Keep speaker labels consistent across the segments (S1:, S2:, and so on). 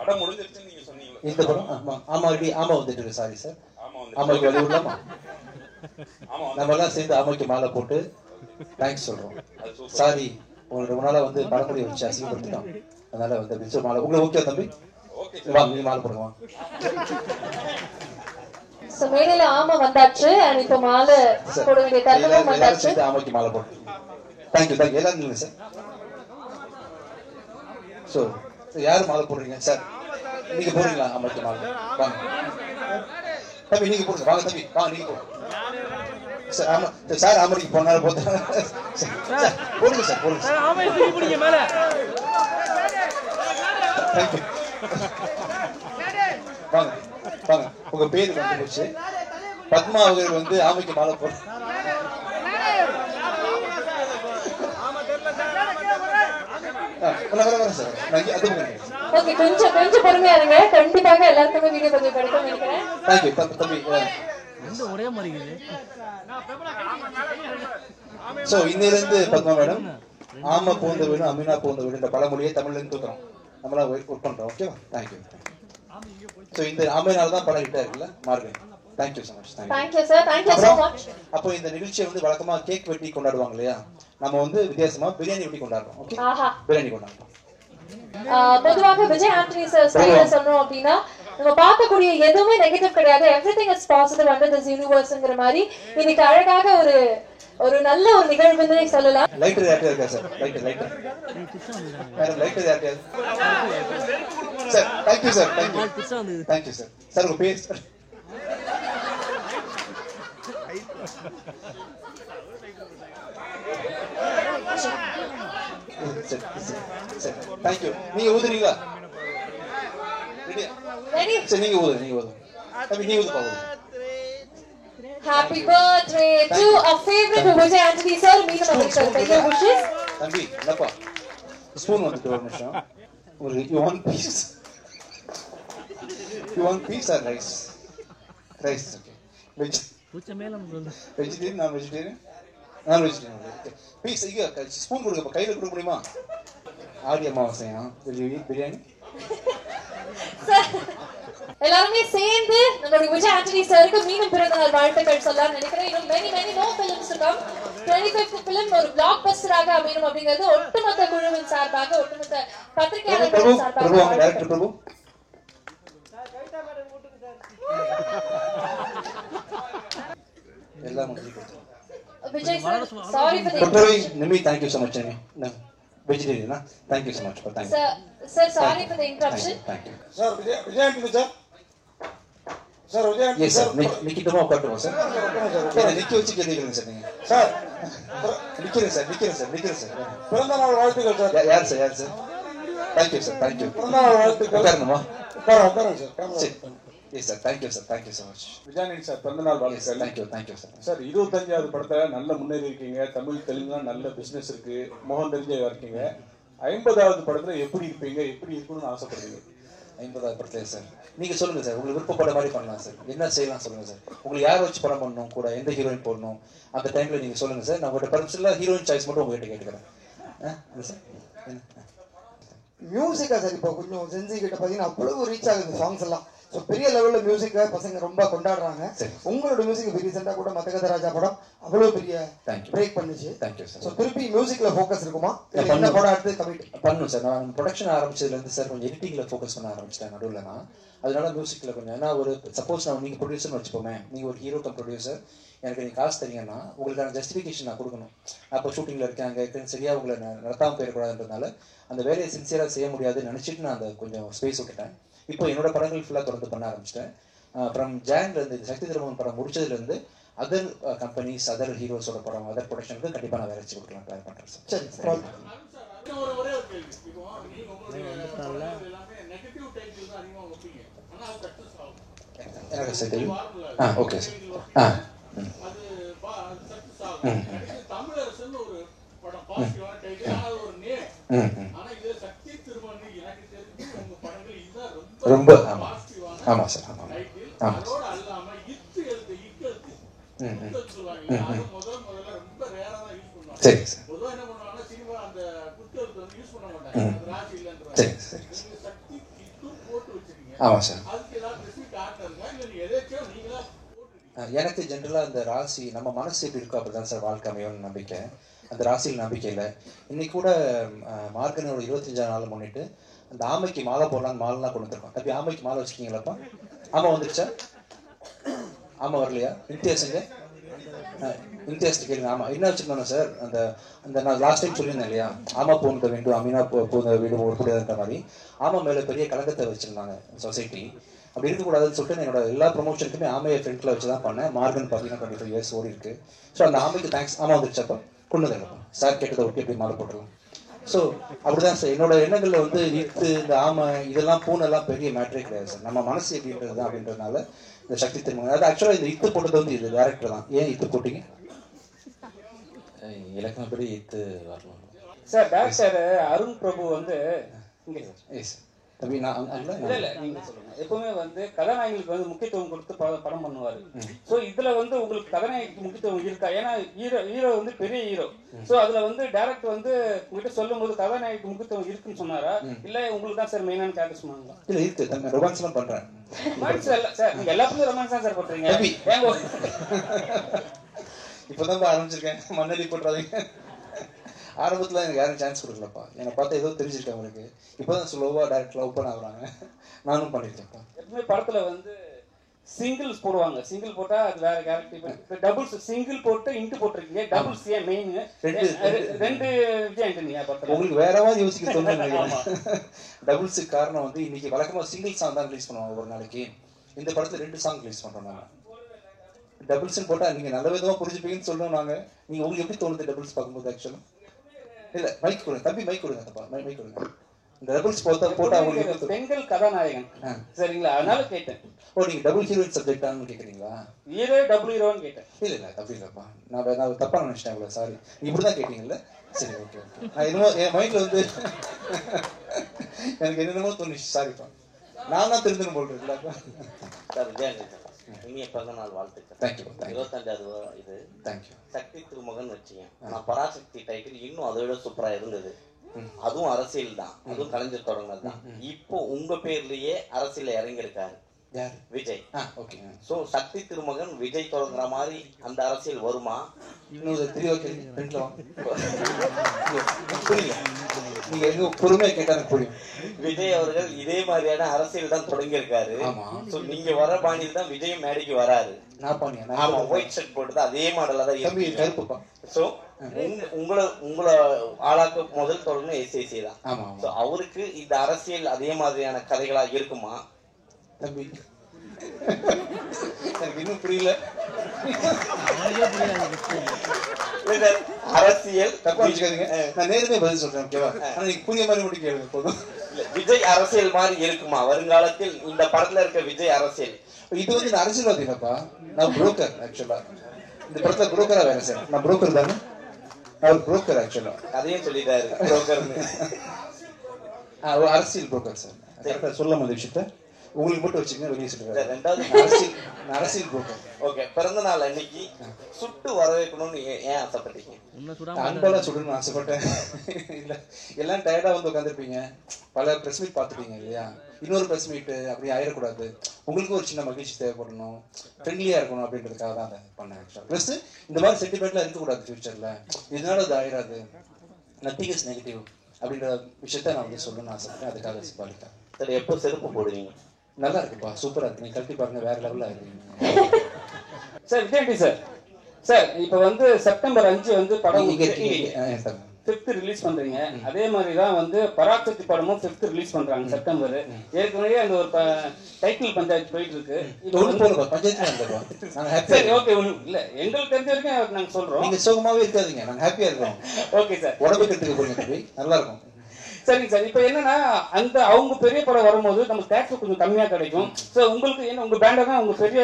S1: படம் முடிஞ்சிருச்சுன்னு நீங்க சொன்னீங்க.
S2: இந்த படம் ஆமா வந்துட்டு இருக்கு. சாரி சார், ஆமாக்கு வழி விடலாமா? நம்மலாம் சேர்ந்து ஆமாக்கு மாலை போட்டு தேங்க்ஸ் சொல்றோம். சாரி, உங்களுக்கு ரொம்ப நாளா வந்து படமுடி வச்சு அசிங்கப்படுத்திட்டோம். அதனால வந்து பிடிச்ச மாலை உங்களுக்கு ஓகே தம்பி? வாங்க, நீ மாலை போடுங்க.
S3: சோ மேடையில ஆமா வந்தாச்சு. and இப்ப மாலை போட வேண்டிய தருணம் வந்தாச்சு.
S2: ஆமாக்கு மாலை போட்டு தேங்க்யூ எல்லாரும் இல்லைங்க சார். ஸோ யாரு மாலை போடுறீங்க சார்? நீங்க போடுறீங்களா ஆமாக்கு மாலை? வாங்க தம்பி, நீங்க போடுங்க. வாங்க தம்பி, வாங்க நீங்க போடுங்க சார். ஆமா சார், ஆமடிக்கு போனாலும் போடுங்க சார், போடுங்க சார். தேங்க்யூ. வாங்க வாங்க, உங்க பேரு வந்து போச்சு. பத்மா அவர்கள் வந்து ஆமைக்கு மாலை போடுற.
S3: ஓகே, கொஞ்சம் பொறுமையா இருங்க. கண்டிப்பாக எல்லாருக்குமே வீடியோ கொஞ்சம் கிடைக்கும் நினைக்கிறேன்.
S2: தேங்க்யூ தம்பி.
S4: ஒரே மாதிரி இருக்குது.
S2: சோ இன்னிலிருந்து பத்மா மேடம் ஆமா போந்த வீடு அமீனா போந்த வீடு இந்த பழமொழியை தமிழ்ல இருந்து தூக்குறோம். நம்மளா ஒர்க் பண்றோம். ஓகேவா? தேங்க்யூ. சோ இந்த ஆமைனால தான் படம் ஹிட் ஆயிருக்குல்ல Maargan. Thank you so much.
S3: Thank you sir, thank you so much.
S2: அப்போ இந்த நிகழ்ச்சியை வந்து வழக்கமா கேக் வெட்டி கொண்டாடுவாங்க இல்லையா, நம்ம வந்து வித்தியாசமா பிரியாணி வெட்டி கொண்டாடுறோம். ஓகே, பிரியாணி கொண்டாடுறோம்.
S3: பொதுவாக விஜய் ஆண்டனி சார் ஸ்டைல்ல சொல்லணும் அப்படின்னா நம்ம பார்க்கக்கூடிய எதுவுமே நெகட்டிவ் கிடையாது. Everything is positive under this யூனிவர்ஸ்ங்கிற மாதிரி இன்னைக்கு அழகாக ஒரு நல்ல ஒரு நிகழ்வுன்னு சொல்லலாம்.
S2: லைட்டர் யார்ட்டே இருக்கா சார்? லைட்டர் மேடம், லைட்டர் யார்ட்டே sir? Thank you sir, thank you sir. Sir உங்க பேர் சார்? தேங்க்யூ. நீங்க ஊதுறீங்களா? சரி, நீங்க ஊது. தம்பி நீ ஊது பாருங்க.
S3: Happy birthday to our favorite Vijay Antony sir. மீண்டும் அவருக்கு பெரிய wishes.
S2: தம்பி என்னப்பா ஸ்பூன் வந்துட்டு ஒரு நிமிஷம். ஒரு you want peace or rice? Rice, okay. Vegetarian, non-vegetarian? Non-vegetarian, okay. Peace, இங்க ஸ்பூன் கொடுங்க. கையில கொடுக்க முடியுமா? ஆடி அமாவாசையா பிரியாணி?
S3: எல்லாருமே சேர்ந்து நம்மளுடைய விஜய் ஆண்டனி சாருக்கு மீண்டும் பிறந்த நாள் வாழ்த்துக்கள் சொல்லலாம் நினைக்கிறேன். இன்னும் many more films to come. 25th film ஒரு பிளாக் பஸ்டராக அமையணும் அப்படிங்கிறது ஒட்டுமொத்த குழுவின் சார்பாக, ஒட்டுமொத்த பத்திரிகையாளர்கள் சார்பாக.
S2: டைரக்டர் பிரபு எல்லாம்
S3: விஜய் சார், சாரி ஃபார்
S2: நிமி, thank you so much. Vegetarian, thank you so much. Thank you
S3: sir, sorry for the interruption.
S2: Thank you
S1: sir. Vijay Antony sir. Sir, Vijay Antony.
S2: Yes sir, நிக்கிட்டோமா உட்காருவோம் sir? என்ன நிக்க வச்சு கேளுங்க sir. நீங்க
S1: sir
S2: நிக்கிறேன் sir.
S1: பிறந்த நாள் வாழ்த்துக்கள் சார்.
S2: யார் sir? Thank you sir, thank you.
S1: பிறந்த நாள் வாழ்த்துக்கள்.
S2: உட்காரணுமா?
S1: உட்காருங்க sir.
S2: Yes sir, thank you so much.
S1: Vijay Antony sir பிறந்த நாள் வாழ்த்துக்கள்.
S2: Thank you sir.
S1: சார் 25வது படத்துல நல்ல முன்னேறி இருக்கீங்க. தமிழ் தெலுங்குல நல்ல பிசினஸ் இருக்கு. மோகன் தெரிஞ்ச இருக்கீங்க. 50வது படத்துல எப்படி இருப்பீங்க, எப்படி இருக்கணும்னு ஆசைப்படுறீங்க?
S2: 50வது படத்துல சார் நீங்க சொல்லுங்க சார். உங்களுக்கு விருப்பப்பட்ட மாதிரி பண்ணலாம் சார். என்ன செய்யலாம் சொல்லுங்க சார். உங்களுக்கு யார் வச்சு படம் பண்ணணும், கூட எந்த ஹீரோயின் போடணும், அந்த டைம்ல நீங்க சொல்லுங்க சார். நான் உங்கள்கிட்ட பர்மிஷன்ல ஹீரோயின் சாய்ஸ் மட்டும் உங்ககிட்ட கேட்டுக்கிறேன் சார்.
S5: மியூசிக்கா சார் இப்போ கொஞ்சம் சென்சி கிட்ட பார்த்தீங்கன்னா அவ்வளவு ரீச் ஆகுது சாங்ஸ் எல்லாம். ஸோ பெரிய லெவலில் மியூசிக்கை பசங்க ரொம்ப கொண்டாடுறாங்க. உங்களோட மியூசிக் இப்போ ரீசெண்டாக கூட மதகதராஜா படம் அவ்வளோ பெரிய பிரேக் பண்ணுச்சு.
S2: Thank you sir.
S5: ஸோ திருப்பி மியூசிக்கில் ஃபோக்கஸ் இருக்குமா? என்ன படம் அடுத்து கமிட்
S2: பண்ணணும் சார். நான் ப்ரொடக்ஷன் ஆரம்பிச்சதுலேருந்து சார் கொஞ்சம் எடிட்டிங்கில் ஃபோக்கஸ் பண்ண ஆரம்பிச்சிட்டேன் நடுவில். நான் அதனால மியூசிக்கில் கொஞ்சம் ஏன்னா ஒரு சப்போஸ் நான் நீங்கள் ப்ரொடியூசர்னு வச்சுப்போமே, நீங்கள் ஒரு ஹீரோ கம் ப்ரொடியூசர், எனக்கு நீங்கள் காசு தரீங்கன்னா உங்களுக்கான ஜஸ்டிஃபிகேஷன் நான் கொடுக்கணும். அப்போ ஷூட்டிங்கில் இருக்கேன், அங்கே இருக்கேன்னு சரியாக உங்களை நடத்தாமல் போயிடக்கூடாதுன்றதுனால அந்த வேலையை சின்சியராக செய்ய முடியாதுன்னு நினச்சிட்டு நான் அந்த கொஞ்சம் ஸ்பேஸ் விட்டுட்டேன். இப்போ என்னோட படங்கள் ஃபுல்லாக தொடர்ந்து பண்ண ஆரம்பிச்சிட்டேன். ஃப்ரம் ஜான்லேருந்து இந்த சக்தி திருமணம் படம் முடிச்சதுலேருந்து அதர் கம்பெனிஸ், அதர் ஹீரோஸோட படம், அதர் ப்ரொடக்ஷனுக்கு கண்டிப்பாக நான் வேலை வச்சு கொடுக்கலாம் ட்ரை பண்ணுறேன் சார்.
S5: சரி சார்.
S2: எனக்கு சார் தெரியும். Okay sir. ரொம்ப ஆமாம் சார். ஆமாம் சரி சார். சரி சரி ஆமாம் சார். எனக்கு ஜென்ரலாக அந்த ராசி நம்ம மனசு எப்படி இருக்கோ அப்படி தான் சார் வாழ்க்கை அமையும்னு நம்பிக்கை. அந்த ராசியில் நம்பிக்கை இல்லை. இன்னைக்கு கூட மார்கனோட 25ஆம் நாள் முன்னிட்டு அந்த ஆமைக்கு மாலை போடலான்னு மாலைலாம் கொண்டு வந்துருக்கோம். அப்படி ஆமைக்கு மாலை வச்சுருக்கீங்களாப்பா? ஆமாம் வந்துருச்சா? ஆமாம் வரலையா? இம்தியாஸுங்க இம்தியாஸ் கேளுங்க. ஆமாம் என்ன வச்சுருந்தோம் சார், அந்த அந்த நான் லாஸ்ட் டைம் சொல்லியிருந்தேன் இல்லையா, ஆமா பூந்த வேண்டும் அமீனா பூந்த வீடு ஒருபடியாதுன்ற மாதிரி ஆமா மேலே பெரிய கலங்கத்தை வச்சுருந்தாங்க சொசைட்டி. அப்படி இருக்கக்கூடாதுன்னு சொல்லிட்டு என்னோட எல்லா ப்ரொமோஷனுக்குமே ஆமையை ஃப்ரெண்ட்ல வச்சு தான் பண்ணேன். மார்கன் பார்த்தீங்கன்னா 25 இயர்ஸ் ஓடி இருக்கு. ஸோ அந்த ஆமைக்கு தேங்க்ஸ். ஆமா வந்துருச்சப்பா கொண்டு தான் சார் கேட்டதை ஒட்டி எப்படி மாலை போட்டுருலாம். ஸோ அப்படிதான் சார் என்னோட எண்ணங்களில் வந்து இத்து இந்த ஆமை இதெல்லாம் பூனெல்லாம் பெரிய மேட்ரே கிடையாது சார். நம்ம மனசு எப்படின்றது தான் அப்படின்றதுனால இந்த சக்தி திருமணம். அதாவது ஆக்சுவலாக இந்த இத்து போட்டது வந்து இது டேரக்டர் தான். ஏன் இத்து போட்டீங்க?
S6: இலக்கணப்படி இத்து வரணும்
S7: சார். டாக்டர் அருண் பிரபு வந்து இங்கே
S2: எஸ் தம்பி நான்
S7: இல்ல நீங்க சொல்லுங்க. எப்பவுமே வந்து கதாநாயகிகளுக்கு வந்து முக்கியத்துவம் கொடுத்து படம் பண்ணுவாரு. சோ இதுல வந்து உங்களுக்கு கதாநாயகிக்கு முக்கியத்துவம் இருக்கா? ஏன்னா ஹீரோ வந்து பெரிய ஹீரோ. சோ அதுல வந்து டைரக்டர் வந்து உங்ககிட்ட சொல்லும் போது கதாநாயகிக்கு முக்கியத்துவம் இருக்குன்னு சொன்னாரா, இல்ல உங்களுக்கு தான் சார் மெயினான கேரக்டர் சொன்னாங்களா?
S2: இல்ல இருக்கு தம்பி ரொமான்ஸ் எல்லாம் பண்றேன்.
S7: ரொமான்ஸ் இல்ல சார், நீங்க எல்லாத்துலயும் ரொமான்ஸ் தான் சார் பண்றீங்க.
S2: இப்பதான் ஆரம்பிச்சிருக்கேன், மண்ணடி போட்டுறாதீங்க. ஆரம்பத்தில் எனக்கு யாரும் சான்ஸ் கொடுக்கலப்பா. என்னை பார்த்தா ஏதோ தெரிஞ்சிருக்கேன் அவங்களுக்கு. இப்போதான் ஸ்லோவாக டேரக்ட் லவ் பண்ண ஆகுறாங்க. நானும் பண்ணியிருக்கேன்ப்பா.
S7: எப்பவுமே படத்துல வந்து சிங்கிள்ஸ் போடுவாங்க. சிங்கிள் போட்டா அது வேற கேரக்டர். டபுள்ஸ் சிங்கிள் போட்டு இன்ட்டு போட்டிருக்கீங்க. டபுள்ஸ் ஏன் மெயின்? ரெண்டு விஜய் ஆண்டனியா படத்துல
S2: உங்களுக்கு வேற மாதிரி யோசிக்க தோணுது. டபுள்ஸுக்கு காரணம் வந்து இன்னைக்கு வழக்கமா சிங்கிள் சாங் தான் ரிலீஸ் பண்ணுவாங்க ஒரு நாளைக்கு. இந்த படத்துல 2 சாங் ரிலீஸ் பண்றோம் நாங்க. டபுள்ஸ் போட்டா நீங்க நல்ல விதமா புரிஞ்சுப்பீங்கன்னு சொல்லுவோம் நாங்க. நீங்க உங்களுக்கு எப்படி தோணுது டபுள்ஸ் பார்க்கும்போது? ஆக்சுவலா இல்ல மைக் கொடுங்க தம்பி, மைக் கொடுங்க தப்பா, மைக் கொடுங்க. இந்த டபுள்ஸ் போட்டா உங்களுக்கு
S7: பெண்கள் கதாநாயகன் சரிங்களா, அதனால கேட்டேன்.
S2: ஓ நீங்க டபுள் ஹீரோயின் சப்ஜெக்டானு கேக்குறீங்களா?
S7: ஹீரோ டபுள் ஹீரோன்னு கேட்டேன்.
S2: இல்ல தப்பி இல்லப்பா, நான் தப்பா நினைச்சிட்டேன் உங்களை. சாரி, இப்படிதான் கேட்டீங்கல்ல. சரி ஓகே ஓகே. நான் என்னமோ என் மைண்ட்ல வந்து எனக்கு என்னென்னமோ தோணுச்சு. சாரிப்பா, நான் தான் தெரிஞ்சுன்னு போட்டுருக்கேன்
S6: சார். விஜயானந்த் இனிய பிறந்தநாள் வாழ்த்துக்கள். 25வது இது
S2: தேங்க்யூ.
S6: சக்தி திருமகன் வச்சீங்க. நான் பராசக்தி டைட்டில் இன்னும் அதை விட சூப்பரா இருந்தது. அதுவும் அரசியல் தான், அதுவும் கலைஞர் தொடங்கினது தான். இப்போ உங்க பேர்லயே அரசியல இறங்கியிருக்காரு விஜய். சோ சக்தி திருமகன் விஜய் தொடங்குற மாதிரி அந்த அரசியல் வருமா?
S2: நீங்க எங்க பொறுமையா கேட்டா புரியும்.
S6: விஜய் அவர்கள் இதே மாதிரியான அரசியல் தான் தொடங்கியிருக்காரு. நீங்க வர பாணியில் தான் விஜய் மேடைக்கு வராரு. ஆமா, ஒயிட் ஷர்ட் போட்டு அதே மாடலா தான் இருக்கு. சோ உங்களை ஆளாக்க முதல் தொடர்ந்து எஸ்ஏசி தான். அவருக்கு இந்த அரசியல் அதே மாதிரியான கதைகளா இருக்குமா?
S2: தம்பி எனக்கு இன்னும் புரியல.
S6: அரசியல்
S2: தப்பா வச்சுக்காதீங்க, நான் நேரமே பதில் சொல்றேன். ஓகேவா? ஆனா நீங்க புரிய மாதிரி மட்டும் கேளுங்க போதும்.
S6: விஜய் அரசியல் மாதிரி இருக்குமா வருங்காலத்தில்? இந்த படத்துல இருக்க விஜய் அரசியல்
S2: இது வந்து நான் அரசியல்வாதி இல்லப்பா, நான் புரோக்கர். ஆக்சுவலா இந்த படத்துல புரோக்கரா வேலை சார். நான் புரோக்கர் தானே, நான் ஒரு புரோக்கர். ஆக்சுவலா அதையும்
S6: சொல்லிட்டாரு புரோக்கர்.
S2: அரசியல் புரோக்கர் சார். கரெக்டா சொல்ல அந்த விஷயத்த உங்களுக்கு மட்டும் வச்சுங்க, வெளியே சொல்லுங்க.
S6: ரெண்டாவது
S2: அரசியல் புரோக்கர்.
S6: ஓகே, பிறந்த நாள் அன்னைக்கு சுட்டு வரவேற்கணும்னு ஏன் ஆசைப்பட்டீங்க?
S2: அன்பெல்லாம் சுடணும்னு ஆசைப்பட்டேன். இல்ல எல்லாம் டயர்டா வந்து உட்காந்துருப்பீங்க, பல பிரஸ் மீட் பார்த்துப்பீங்க இல்லையா? இன்னொரு பிரஸ் மீட் அப்படி ஆயிடக்கூடாது, உங்களுக்கு ஒரு சின்ன மகிழ்ச்சி தேவைப்படணும், ஃப்ரெண்ட்லியா இருக்கணும் அப்படின்றதுக்காக தான் அதை பண்ணேன். ப்ளஸ் இந்த மாதிரி சென்டிமெண்ட்லாம் இருக்கக்கூடாது ஃபியூச்சர்ல, இதனால அது ஆயிடாது, நத்திங் இஸ் நெகட்டிவ் அப்படின்ற விஷயத்த நான் வந்து சொல்லணும்னு ஆசைப்பட்டேன். அதுக்காக சிபாலிட்டேன்.
S6: சரி, எப்போ செருப்பு போடுவீங்க?
S2: நல்லா இருக்குப்பா, சூப்பரா இருக்கு, நீங்க கழட்டி பாருங்க, வேற லெவல்ல இருக்கீங்க
S7: சார். விஜய் சார், சார் இப்போ வந்து செப்டம்பர் 5 வந்து படம் 5th ரிலீஸ் பண்றீங்க. அதே மாதிரி தான் வந்து பராசக்தி படமும் 5th ரிலீஸ் பண்றாங்க செப்டம்பர். ஏற்கனவே அந்த ஒரு டைட்டில் பஞ்சாயத்து போயிட்டு இருக்கு. சரி ஓகே, இல்ல எங்களுக்கு தெரிஞ்ச வரைக்கும் நாங்க சொல்றோம்.
S2: நீங்க சோகமாவே இருக்காதீங்க, நாங்க ஹாப்பியா இருக்கோம்.
S7: ஓகே சார்,
S2: உடம்பு கட்டுக்கு போறீங்க, நல்லா இருக்கும்.
S7: சரிங்க சார். இப்போ என்னன்னா அந்த அவங்க பெரிய படம் வரும்போது நம்ம தேட்டர் கொஞ்சம் கம்மியா கிடைக்கும். ஸோ உங்களுக்கு என்ன உங்க பேண்டை தான் உங்க பெரிய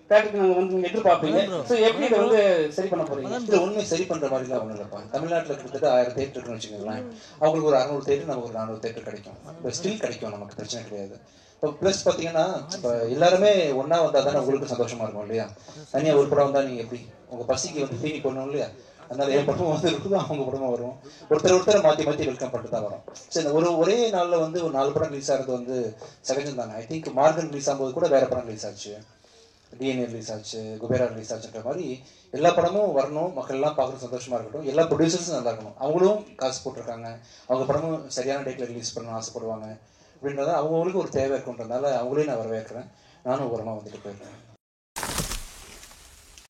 S7: தேட்டருக்கு நாங்கள் வந்து நீங்க எதிர்பார்ப்பீங்க. ஸோ எப்படி இதை வந்து சரி பண்ண போறீங்க?
S2: இது உண்மை சரி பண்ற மாதிரிலாம் ஒன்றும் இல்லைப்பா. தமிழ்நாட்டில் கிட்டத்தட்ட 1000 தேட்டர் இருக்குன்னு வச்சுக்கோங்களேன். அவங்களுக்கு ஒரு 600 தேட்டர், நமக்கு ஒரு 400 தேட்டர் கிடைக்கும். இப்போ ஸ்டில் கிடைக்கும், நமக்கு பிரச்சனை கிடையாது. இப்போ ப்ளஸ் பார்த்தீங்கன்னா இப்போ எல்லாருமே ஒன்னா வந்தா தானே உங்களுக்கு சந்தோஷமா இருக்கும் இல்லையா? தனியாக ஒரு படம் வந்தா நீங்க எப்படி உங்க பசிக்கு வந்து தீனி பண்ணணும் இல்லையா? அதனால என் படமும் வந்து இருக்குதோ அவங்க படமும் வரும். ஒருத்தரை மாற்றி வெல்கம் பண்ணிட்டு தான் வரும். சரி, ஒரே நாளில் வந்து ஒரு 4 படம் ரிலீஸ் ஆகிறது வந்து சகஜம் தானே. ஐ திங்க் மார்கன் ரிலீஸ் ஆகும்போது கூட வேற படம் ரிலீஸ் ஆச்சு, டிஎன்ஏ ரிலீஸ் ஆச்சு, குபேரா ரிலீஸ் ஆச்சுன்ற மாதிரி எல்லா படமும் வரணும், மக்கள் எல்லாம் பார்க்குறது சந்தோஷமா இருக்கட்டும், எல்லா ப்ரொடியூசர்ஸும் நல்லா இருக்கணும், அவங்களும் காசு போட்டிருக்காங்க, அவங்க படமும் சரியான டேட்டில் ரிலீஸ் பண்ணணும்னு ஆசைப்படுவாங்க அப்படின்றத அவங்களுக்கு ஒரு தேவை இருக்குன்றதுனால அவங்களையும் நான் வரவேற்கிறேன். நானும் ஓரமாக வந்துட்டு போயிருக்கேன்.